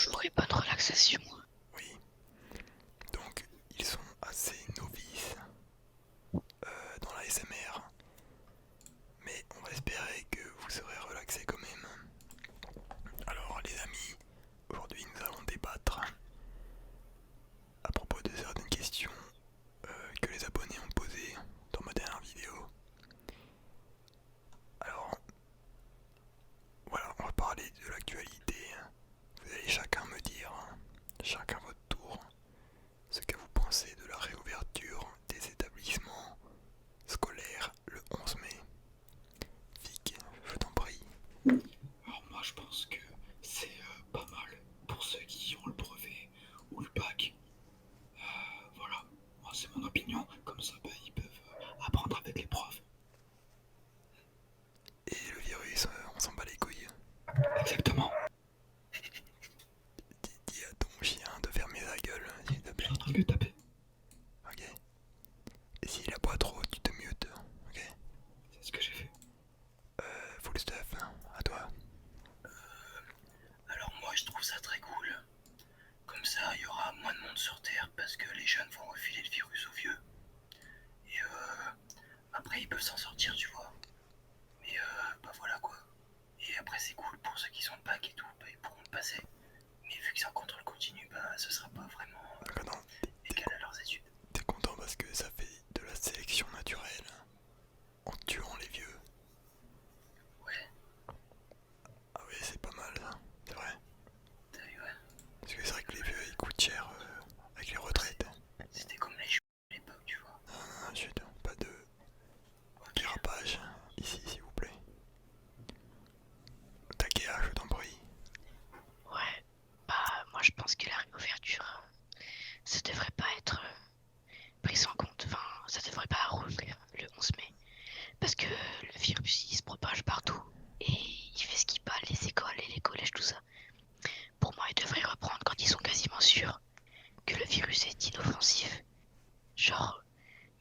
Bonjour et bonne relaxation. Oui, donc ils sont assez novices dans la SMR, mais on va espérer que vous serez relaxés quand même. Alors les amis, aujourd'hui nous allons débattre à propos de certaines questions que les abonnés ont posées dans ma dernière vidéo. Alors voilà, on va parler de l'actualité. Vous allez chacun me dire, chacun votre tour, ce que vous pensez de la réouverture des établissements scolaires le 11 mai. Vic, je t'en prie. Alors moi je pense que c'est pas mal pour ceux qui ont le brevet ou le bac. Voilà, moi c'est mon opinion, comme ça bah, ils peuvent apprendre avec les profs. Et le virus, on s'en bat les couilles. Exactement, Dis à ton chien de fermer sa gueule, s'il te je plaît. suis en train de le taper, Ok. Et s'il aboie trop, tu te mutes. Ok. c'est ce que j'ai fait. Full stuff, à toi. Alors moi je trouve ça très cool. Comme ça il y aura moins de monde sur Terre parce que les jeunes vont refiler le virus aux vieux. Et après ils peuvent s'en sortir tu vois. Mais bah voilà quoi. Et après c'est cool pour ceux qui sont le bac et tout, bah, ils pourront le passer. Mais vu que c'est en contrôle continu, bah ce sera pas vraiment Donc attends, égal à leurs études. t'es content parce que ça fait de la sélection naturelle en tuant les vieux. Ouais, Ah oui, c'est pas mal ça, c'est vrai. t'as vu ouais. Parce que c'est vrai que les vieux ils coûtent cher avec les retraites. C'était comme les jeux à l'époque tu vois. Non, chut, pas de Ok. dérapage ici s'il vous plaît. Takea, je t'en prie. Ouais, bah moi je pense que la réouverture, ça devrait pas être pris en compte. Enfin, ça devrait pas rouvrir le 11 mai. Parce que le virus il se propage partout. Et il fait ce qu'il bat, les écoles et les collèges, tout ça. Pour moi, ils devraient reprendre quand ils sont quasiment sûrs que le virus est inoffensif. Genre,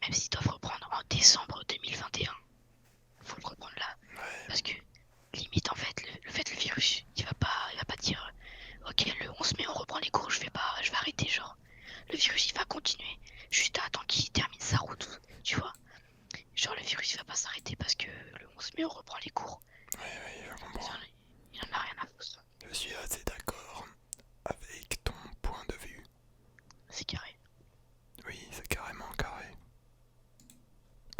même s'ils doivent reprendre en décembre 2021, faut le reprendre là. Ouais, Parce que limite en fait le virus il va pas dire ok le 11 mai on reprend les cours, je vais arrêter genre. Le virus il va continuer juste à attendre qu'il termine sa route, tu vois. Genre le virus il va pas s'arrêter parce que le 11 mai on reprend les cours. ouais, je Il comprends. en, il en a rien à foutre. Je suis assez d'accord avec ton point de vue. C'est carré. Oui, c'est carrément carré.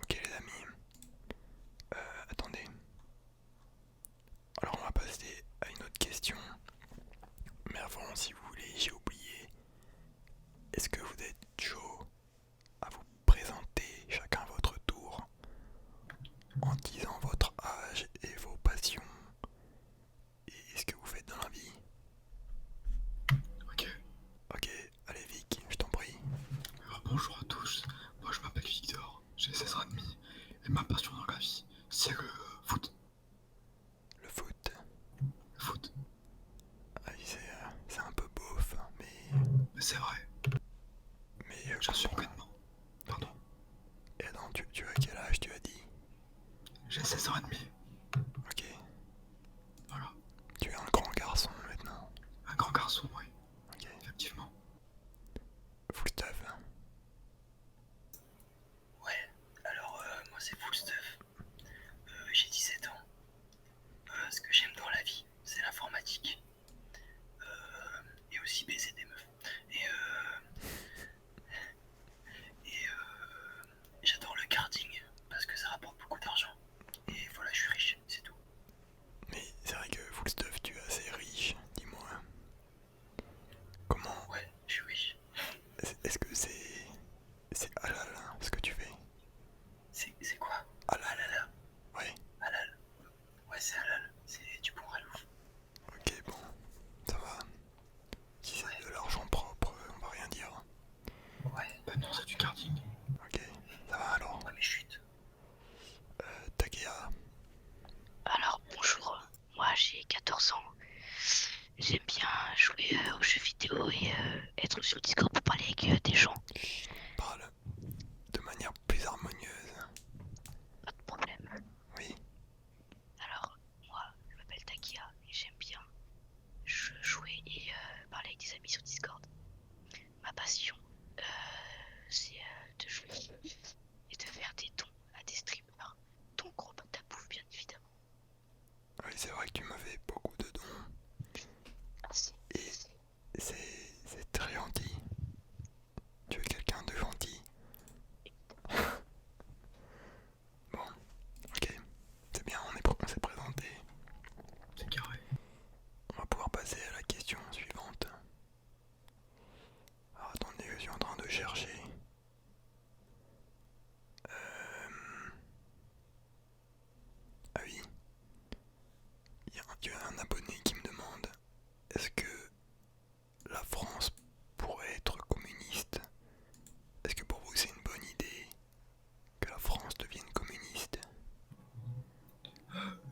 Ok les amis, attendez. Alors on va passer à une autre question. Mais avant, si vous voulez, j'ai oublié. Est-ce que vous êtes chaud à vous présenter chacun votre tour en disant votre âge et vos passions et ce que vous faites dans la vie? Ok, Ok, allez Vic, je t'en prie. alors bonjour à tous, moi je m'appelle Victor, j'ai 16 ans et demi, et ma passion dans la vie c'est le foot. Le foot. Le foot, Ah oui, c'est un peu beauf, mais c'est vrai, mais j'assume comprends. pleinement. Pardon, Et attends, tu as quel âge tu as dit? j'ai 16 ans et demi, Ok, voilà, tu es un grand garçon maintenant. un grand garçon, oui, Ok, effectivement. full stuff. Ouais, alors moi c'est full stuff. J'ai 17 ans. Ce que j'aime dans la vie, c'est l'informatique. Et aussi baiser des meufs. Et, j'adore le karting parce que ça rapporte beaucoup d'argent. Et voilà, je suis riche, c'est tout. Mais c'est vrai que full stuff, tu es assez riche, dis-moi. Comment? Ouais, je suis riche. Est-ce que c'est halal hein, ce que tu fais? C'est quoi? Halal. Halal. Ouais. Halal. Ouais, c'est halal. C'est du bon ralouf. Ok, bon, ça va. Si Ouais, c'est de l'argent propre, on va rien dire. ouais. Ben non, c'est du karting. Ok, ça va alors. Ouais, mais chut. Takea. Alors bonjour, moi j'ai 14 ans. J'aime bien jouer aux jeux vidéo et être sur Discord pour parler avec des gens. Chut, parle de manière plus harmonieuse. Pas de problème. Oui. Alors moi je m'appelle Takia et j'aime bien jouer et est-ce que la France pourrait être communiste? Est-ce que pour vous c'est une bonne idée que la France devienne communiste?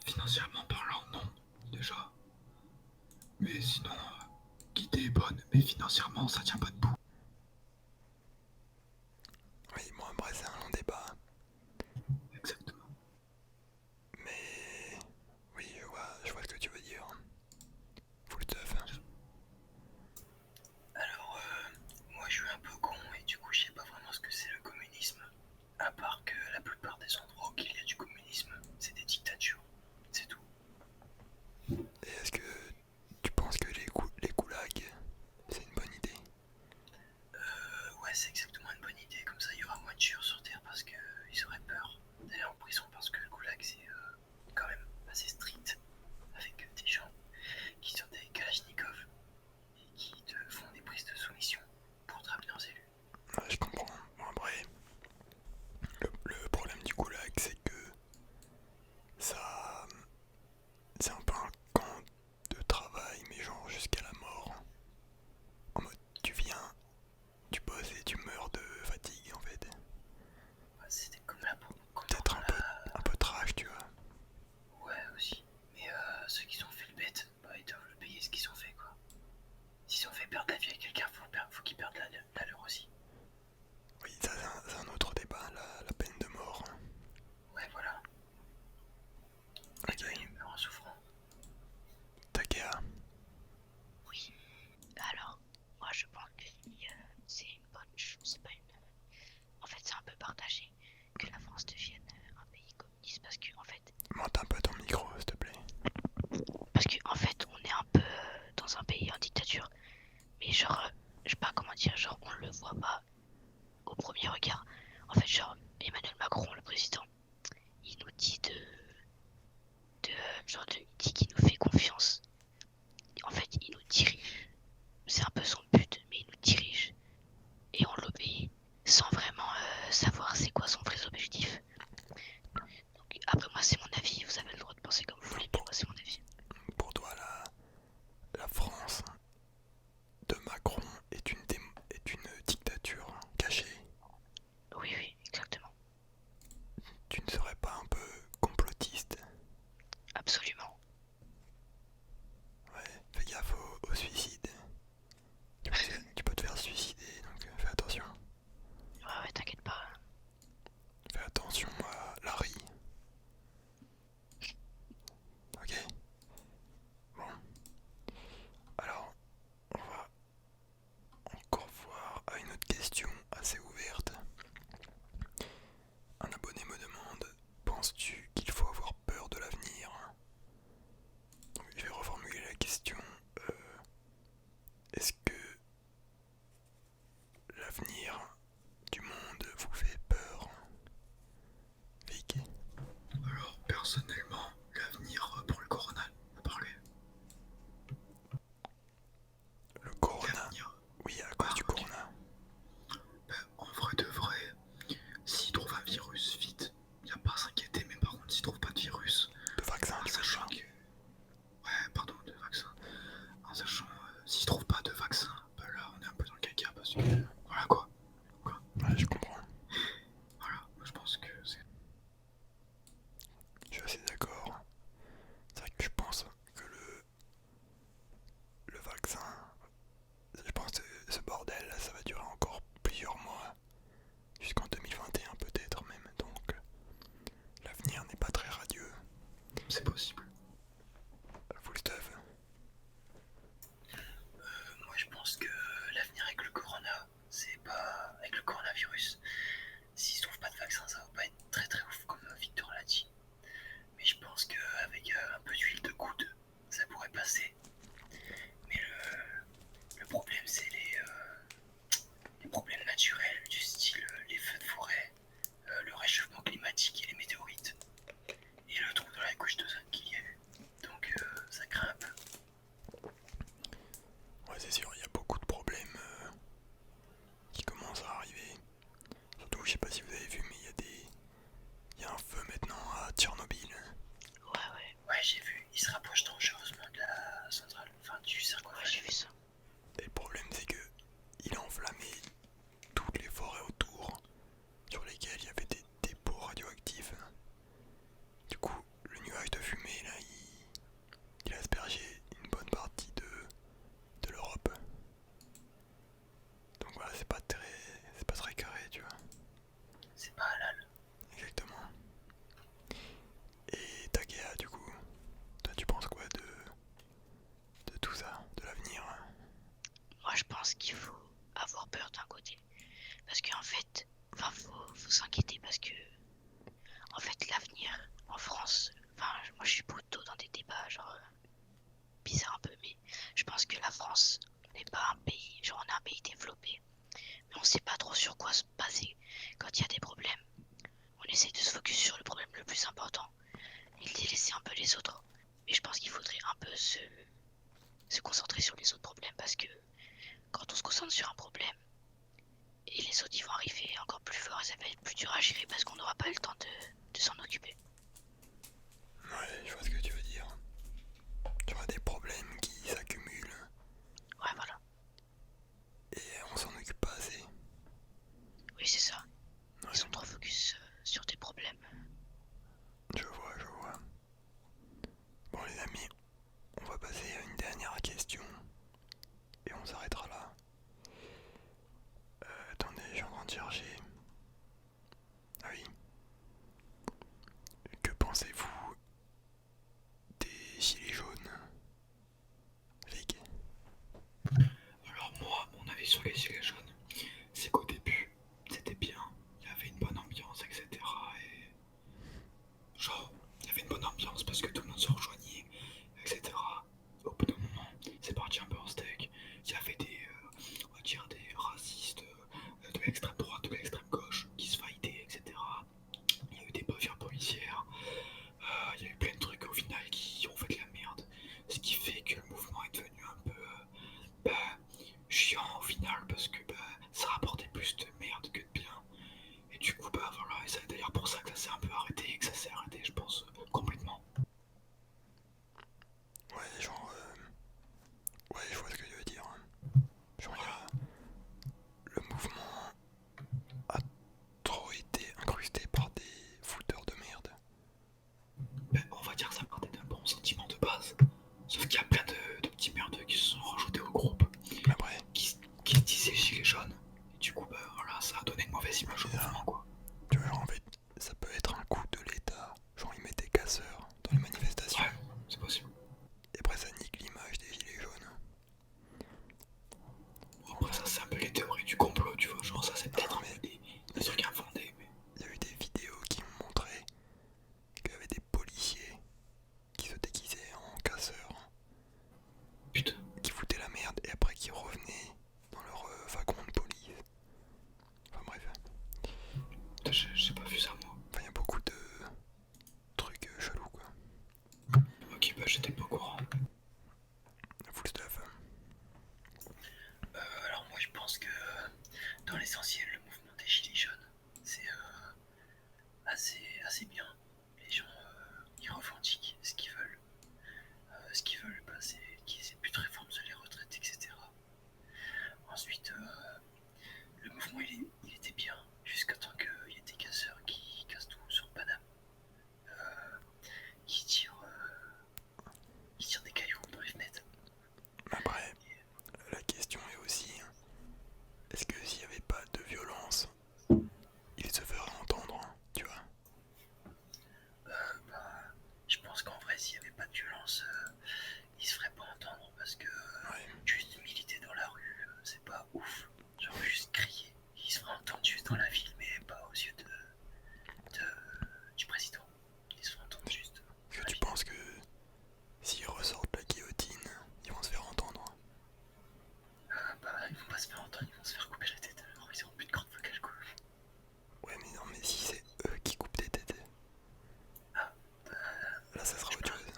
Financièrement parlant, non, déjà. Mais sinon, l'idée est bonne, mais financièrement, ça tient pas debout. Oui, bon après c'est un long débat, Exactement. mais oui, je vois ce que tu veux dire. Full stuff. Alors, moi je suis un peu con et du coup je sais pas vraiment ce que c'est le communisme. À part que la plupart des endroits où il y a du communisme, c'est des dictatures. C'est tout. Et est-ce que tu penses que les goulags, c'est une bonne idée? Ouais, c'est exactement une bonne idée. Comme ça, il y aura moins de tueurs sur Terre parce qu'ils auraient peur d'aller en prison parce que le goulag c'est quand même assez strict avec des gens qui sont des kalachnikovs et qui te font des prises de soumission pour te ramener aux élus. Ouais, je comprends. Bon après, le problème du goulag c'est que ça, c'est un peu un camp de travail, mais genre jusqu'à la mort. En mode, tu viens, tu bosses et tu meurs de fatigue en fait. Ouais, c'était comme là comme Peut-être dans la... un peu trash, tu vois. Ouais, aussi. Mais ceux qui ont fait le bête, bah, ils doivent le payer ce qu'ils ont fait, quoi. S'ils ont fait perdre la vie à quelqu'un, faut qu'ils perdent la leur aussi. Oui, ça c'est un autre débat, la peine de mort. Ouais, voilà. Et Ok, bah, ils meurent en souffrant. Takea. Oui. Alors, moi je pense que si, c'est une bonne chose, c'est pas une. En fait, c'est un peu partagé que la France devienne un pays communiste Monte un peu ton micro, s'il te plaît. parce que en fait, on est un peu dans un pays en dictature, mais genre, je sais pas comment dire, genre on le voit pas au premier regard. En fait, genre Emmanuel Macron, le président, il nous dit il dit qu'il nous fait confiance. En fait, il nous dirige. C'est un peu son but, mais il nous dirige et on l'obéit sans vraiment savoir c'est quoi son vrai objectif. Donc, après moi c'est mon avis, vous avez le droit de penser comme vous voulez, mais moi c'est mon avis. Pour toi, la France de Macron est une dictature cachée. Oui, oui, exactement. Tu ne serais pas un peu complotiste? Absolument. Ouais, fais gaffe au suicide. Tu peux te faire suicider, donc fais attention. Ouais, ouais, t'inquiète pas. Fais attention à Larry. Ok? Bon. Alors, on va encore voir à une autre question assez ouverte. Un abonné me demande, penses-tu qu'il faut avoir peur de l'avenir? Donc, je vais reformuler la question. Est-ce que l'avenir du monde vous fait peur? Vic? Alors, personnellement, l'avenir pour le corona, on va parler. Le corona? L'avenir, Oui, à cause du ok. corona. En vrai de vrai, s'ils trouvent un virus vite, y a pas à s'inquiéter, mais par contre, s'ils trouvent pas de virus, De vaccin, en tu veux sachant dire? que. Ouais, pardon, de vaccin. En sachant, s'ils trouvent pas de vaccin, bah là, on est un peu dans le caca parce que. Voilà quoi. Ouais, je comprends. Voilà, moi je pense que c'est. Je suis assez d'accord. C'est vrai que je pense que le vaccin, je pense que ce bordel là, ça va durer encore plusieurs mois. Jusqu'en 2021 peut-être même. Donc l'avenir n'est pas très radieux. C'est possible. Full stuff. Moi je pense que l'avenir avec le corona, c'est pas avec le coronavirus. S'ils trouvent pas de vaccin, ça va pas être très très ouf comme Victor l'a dit. Mais je pense qu'avec un peu d'huile de coude, ça pourrait passer. Mais le problème, c'est les problèmes naturels du style les feux de forêt, le réchauffement climatique et les météorites. Et le trou dans la couche d'ozone qu'il y ça, de l'avenir. Moi, je pense qu'il faut avoir peur d'un côté. Parce qu'en fait, enfin, faut s'inquiéter parce que, en fait, l'avenir en France, enfin, moi, je suis plutôt dans des débats, genre, bizarres un peu, mais je pense que la France n'est pas un pays, genre, on est un pays développé, mais on sait pas trop sur quoi se baser quand il y a des problèmes. On essaie de se focus sur le problème le plus important et délaisser un peu les autres. Mais je pense qu'il faudrait un peu se concentrer sur les autres problèmes parce que quand on se concentre sur un problème et les autres ils vont arriver encore plus fort et ça va être plus dur à gérer parce qu'on n'aura pas eu le temps de s'en occuper. Ouais, je vois ce que tu veux dire. Tu vois des problèmes qui s'accumulent Ouais, voilà. et on s'en occupe pas assez. Oui, c'est ça. Ouais, Ils sont trop focus sur des problèmes. je vois, je vois. Bon les amis, on va passer à une dernière question et on s'arrêtera là. Attendez, je suis en train de chercher. Ah oui. Que pensez-vous des gilets jaunes, Rick? Alors moi, mon avis sur les gilets jaunes, c'est qu'au début, c'était bien, il y avait une bonne ambiance, etc. Et genre, il y avait une bonne ambiance parce que tout le monde se rejoignait, etc. Au bout d'un moment, c'est parti un peu en steak. Il y avait on va dire des racistes de l'extrême droite, de l'extrême gauche qui se fightaient, etc. Il y a eu des bavures policières, il y a eu plein de trucs au final qui ont fait de la merde. Ce qui fait que le mouvement est devenu un peu bah, chiant au final parce que ça rapportait plus de merde que de bien. Et du coup, voilà, et c'est d'ailleurs pour ça que ça s'est un peu arrêté et que ça s'est arrêté, je pense, complètement. Ouais, genre... Ouais, je vois ce que tu veux dire. Genre, le mouvement a trop été incrusté par des fouteurs de merde. On va dire que ça partait d'un bon sentiment de base. Sauf qu'il y a plein de petits merdeux qui se sont rajoutés au groupe, Après, qui se disaient gilets jaunes. Et du coup, voilà, ça a donné une mauvaise image au c'est ça. mouvement, quoi. Tu vois, genre, en fait, ça peut être un coup de l'État. Genre, ils mettent des casseurs dans les manifestations. Ouais, c'est possible. Et après, ça nique l'image des gilets jaunes. Bon, après, ça, c'est un peu les théories du complot, tu vois. Genre, ça, c'est peut-être un mais peu des trucs infondés, mais. il y a eu des vidéos qui ont montré qu'il y avait des policiers qui se déguisaient en casseurs, Putain, qui foutaient la merde et après qui revenaient dans leur wagon de police. Enfin bref, j'ai pas vu ça, moi. enfin, il y a beaucoup de trucs chelous quoi. Ok, j'étais pas au courant. Full stuff. Alors moi je pense que dans l'essentiel le mouvement des gilets jaunes c'est assez bien. Les gens ils revendiquent ce qu'ils veulent. Ce qu'ils veulent c'est qu'ils aient plus de réformes sur les retraites, etc. Ensuite le mouvement il était bien jusqu'à temps qu'il y ait des casseurs qui cassent tout sur Paname. Qui tirent des cailloux dans les fenêtres. Après, la question est aussi, est-ce que s'il n'y avait pas de violence, il se ferait entendre, tu vois? Je pense qu'en vrai s'il n'y avait pas de violence ils se feraient pas entendre parce que Ouais. juste militer dans la rue c'est pas ouf. Genre juste crier. Ils se feraient entendre juste dans la ville mais pas aux yeux du président. Ils se feraient entendre juste Est-ce dans que la tu ville. penses que s'ils ressortent la guillotine, ils vont se faire entendre? Ils vont pas se faire entendre, ils vont se faire couper la tête alors ils auront plus de cordes vocales quoi. Ouais mais non, mais si c'est eux qui coupent des têtes, Ah, là ça sera je autre pense. chose.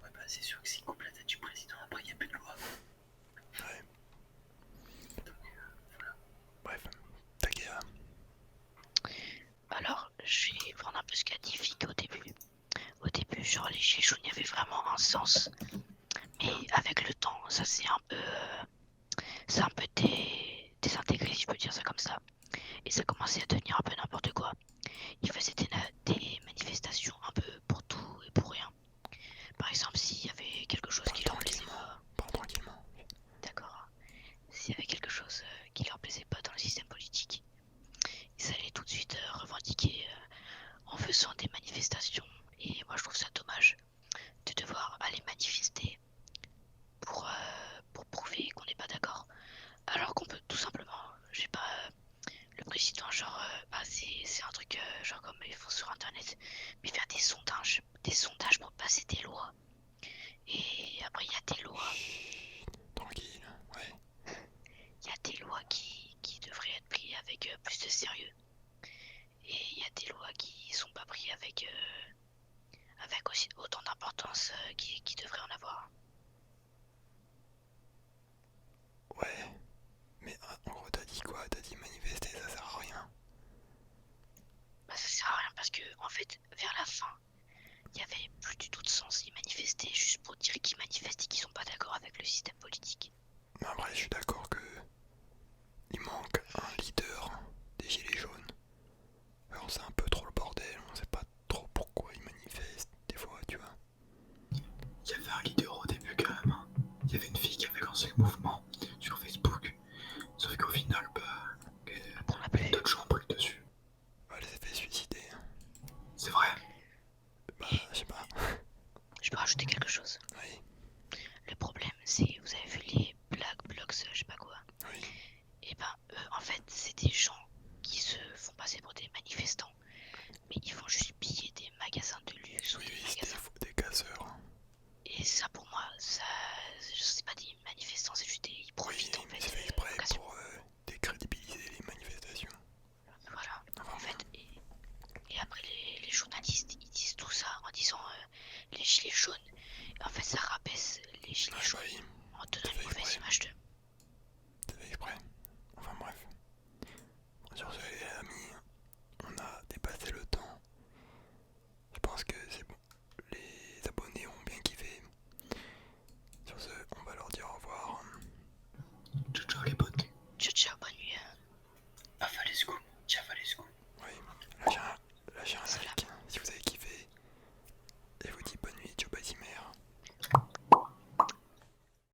Ouais c'est sûr que s'ils coupent la tête du président après il n'y a plus de loi. Ouais, Donc voilà. bref, Takea. Alors, je vais prendre un peu ce qu'a dit Vic au début. Au début, genre les gilets jaunes, il y avait vraiment un sens. Mais avec le temps, ça c'est un peu désintégré, si je peux dire ça comme ça. Et ça commençait à devenir un peu n'importe quoi. Ils faisaient des manifestations un peu pour tout et pour rien. Par exemple, s'il y avait quelque chose qui leur plaisait pas, Parle tranquillement. d'accord. S'il y avait quelque chose qui leur plaisait pas dans le système politique, ils allaient tout de suite revendiquer en faisant des manifestations. Et moi, je trouve ça dommage de devoir aller manifester pour parce que en fait, vers la fin, il y avait plus du tout de sens. Ils manifestaient juste pour dire qu'ils manifestent et qu'ils sont pas d'accord avec le système politique. Mais après, je suis d'accord que il manque un leader des Gilets jaunes. Alors c'est un peu trop le bordel, on sait pas trop pourquoi ils manifestent des fois, tu vois. Il y avait un leader au début quand même, hein. Il y avait une fille qui avait lancé le mouvement.